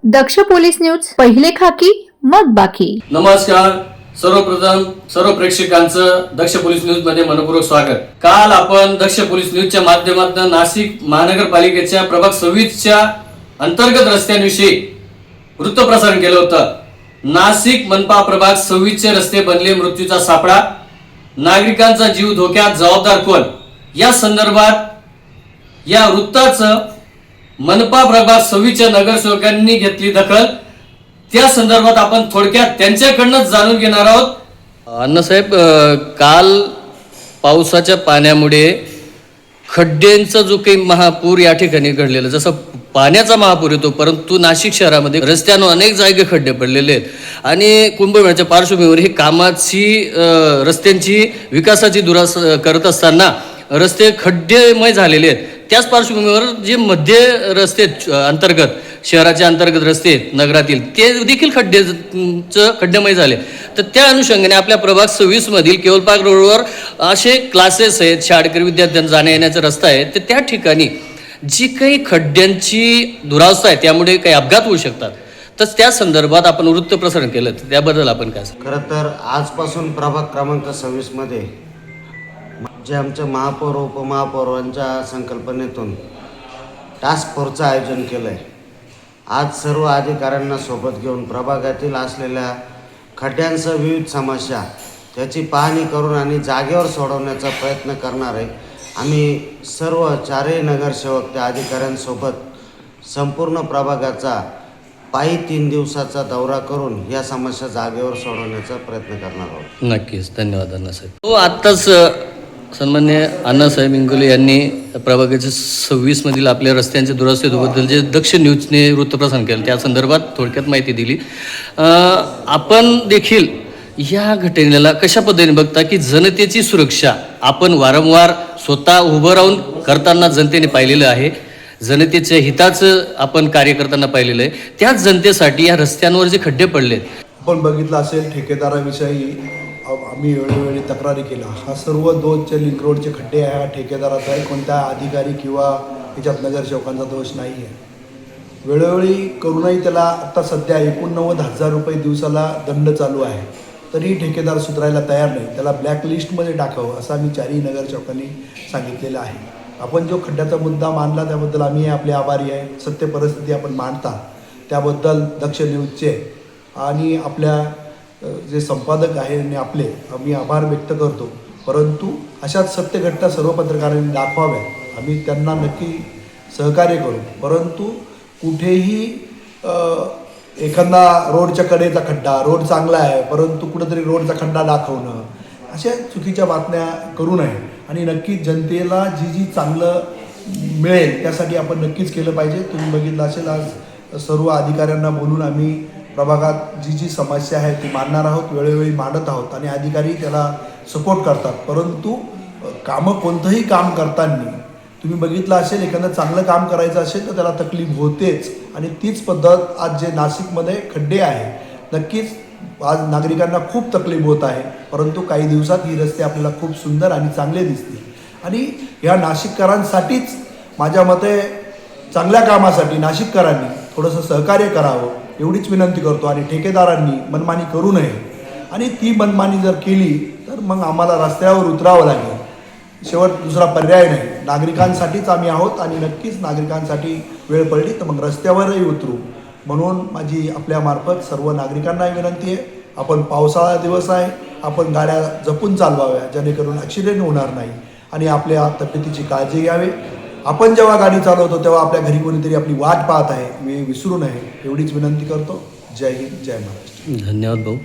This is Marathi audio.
दक्ष पोलीस न्यूज, पहिले खाकी मग बाकी. नमस्कार. सर्वप्रथम सर्व प्रेक्षकांचं दक्ष पोलीस न्यूज मध्ये मनपूर्वक स्वागत. काल आपण दक्ष पोलीस न्यूजच्या माध्यमातून नाशिक महानगरपालिकेच्या प्रभाग 26च्या अंतर्गत रस्त्यांविषयी वृत्तप्रसारण केलं होतं. नाशिक मनपा प्रभाग 26चे रस्ते बनले मृत्यूचा सापळा, नागरिकांचा जीव धोक्यात, जबाबदार कोण, या संदर्भात या वृत्ताचं मनपा प्रभाग 26च्या नगरसेवकांनी घेतली दखल. त्या संदर्भात आपण थोडक्यात त्यांच्याकडूनच जाणून घेणार आहोत. अण्णासाहेब, काल पावसाच्या पाण्यामुळे खड्ड्यांचा जो काही महापूर या ठिकाणी घडलेला, जसं पाण्याचा महापूर येतो, परंतु नाशिक शहरामध्ये रस्त्यांवर अनेक जागे खड्डे पडलेले आहेत आणि कुंभमेळ्याच्या पार्श्वभूमीवर ही कामाची रस्त्यांची विकासाची दुरास करत असताना रस्ते खड्डेमय झालेले आहेत. त्याच पार्श्वभूमीवर जे मध्य रस्ते अंतर्गत शहराच्या अंतर्गत रस्ते आहेत नगरातील, ते देखील खड्डेमय झाले. तर त्या अनुषंगाने आपल्या प्रभाग 26 मधील केवल पार्क रोडवर असे क्लासेस आहेत, शाळकरी विद्यार्थ्यांना जाण्या येण्याचा रस्ता आहे, तर त्या ठिकाणी जी काही खड्ड्यांची दुरावस्था आहे त्यामुळे काही अपघात होऊ शकतात. तर त्या संदर्भात आपण वृत्त प्रसारण केलं, त्याबद्दल आपण काय? खरं तर आजपासून प्रभाग क्रमांक 26 मध्ये जे आमच्या महापौर उपमहापौरांच्या संकल्पनेतून टास्क फोर्सचं आयोजन केलं आहे. आज सर्व अधिकाऱ्यांना सोबत घेऊन प्रभागातील असलेल्या खड्ड्यांसह विविध समस्या त्याची पाहणी करून आणि जागेवर सोडवण्याचा प्रयत्न करणार आहे. आम्ही सर्व चारही नगरसेवक त्या अधिकाऱ्यांसोबत संपूर्ण प्रभागाचा पायी 3 दिवसाचा दौरा करून या समस्या जागेवर सोडवण्याचा प्रयत्न करणार आहोत. नक्कीच, धन्यवाद अण्णासाहेब. तो आत्ताच सन्मान्य अण्णासाहेब इंगोले यांनी प्रभागाच्या 26 मधील आपल्या रस्त्यांच्या दुरावस्थेबद्दल जे दक्ष न्यूजने वृत्तप्रसारण केलं त्या संदर्भात थोडक्यात माहिती दिली. आपण देखील या घटनेला कशा पद्धतीने बघता की जनतेची सुरक्षा आपण वारंवार स्वतः उभं राहून करताना जनतेने पाहिलेलं आहे, जनतेच्या हिताचं आपण कार्य करताना पाहिलेलं आहे. त्याच जनतेसाठी या रस्त्यांवर जे खड्डे पडलेत, आपण बघितलं असेल ठेकेदाराविषयी आम्ही वेळोवेळी तक्रारी केल्या. हा सर्व 2 लिंक रोडचे खड्डे आहे, हा ठेकेदाराचा आहे, कोणत्या अधिकारी किंवा त्याच्यात नगरसेवकांचा दोष नाही आहे. वेळोवेळी करूनही त्याला आत्ता सध्या 89,000 रुपये दिवसाला दंड चालू आहे, तरी ठेकेदार सुधारायला तयार नाही. त्याला ब्लॅकलिस्टमध्ये टाकावं असं आम्ही 4ही नगरसेवकांनी सांगितलेलं आहे. आपण जो खड्ड्याचा मुद्दा मांडला त्याबद्दल आम्ही आपले आभारी आहे. सत्य परिस्थिती आपण मांडता त्याबद्दल दक्ष न्यूजचे आणि आपल्या जे संपादक आहे आणि आपले आम्ही आभार व्यक्त करतो. परंतु अशाच सत्य घटना सर्व पत्रकारांनी दाखवाव्यात. आम्ही त्यांना नक्की सहकार्य करू, परंतु कुठेही एखादा रोडच्या कडेचा खड्डा, रोड चांगला आहे परंतु कुठेतरी रोडचा खड्डा दाखवणं, अशा चुकीच्या बातम्या करू नये. आणि नक्कीच जनतेला जी चांगलं मिळेल त्यासाठी आपण नक्कीच केलं पाहिजे. तुम्ही बघितलं असेल आज सर्व अधिकाऱ्यांना बोलून आम्ही प्रभागात जी समस्या आहे ती मांडणार आहोत, वेळोवेळी मांडत आहोत आणि अधिकारी त्याला सपोर्ट करतात. परंतु कामं कोणतंही काम करताना तुम्ही बघितलं असेल एखादं चांगलं काम करायचं असेल तर त्याला तकलीफ होतेच. आणि तीच पद्धत आज जे नाशिकमध्ये खड्डे आहे, नक्कीच आज नागरिकांना खूप तकलीफ होत आहे. परंतु काही दिवसात ही रस्ते आपल्याला खूप सुंदर आणि चांगले दिसतील. आणि ह्या नाशिककरांसाठीच माझ्या मते चांगल्या कामासाठी नाशिककरांनी थोडंसं सहकार्य करावं एवढीच विनंती करतो. आणि ठेकेदारांनी मनमानी करू नये. आणि ती मनमानी जर केली तर मग आम्हाला रस्त्यावर उतरावं लागेल. शेवट दुसरा पर्याय नाही. नागरिकांसाठीच आम्ही आहोत आणि नक्कीच नागरिकांसाठी वेळ पडली तर मग रस्त्यावरही उतरू. म्हणून माझी आपल्यामार्फत सर्व नागरिकांना विनंती आहे, आपण पावसाळा दिवस आहे, आपण गाड्या जपून चालवाव्या जेणेकरून ॲक्सिडेंट होणार नाही आणि आपल्या तब्येतीची काळजी घ्यावी. आपण जेव्हा गाडी चालवतो तेव्हा आपल्या घरी कोणीतरी आपली वाट पाहत आहे, विसरू नये एवढीच विनंती करतो. जय हिंद, जय महाराष्ट्र. धन्यवाद भाऊ.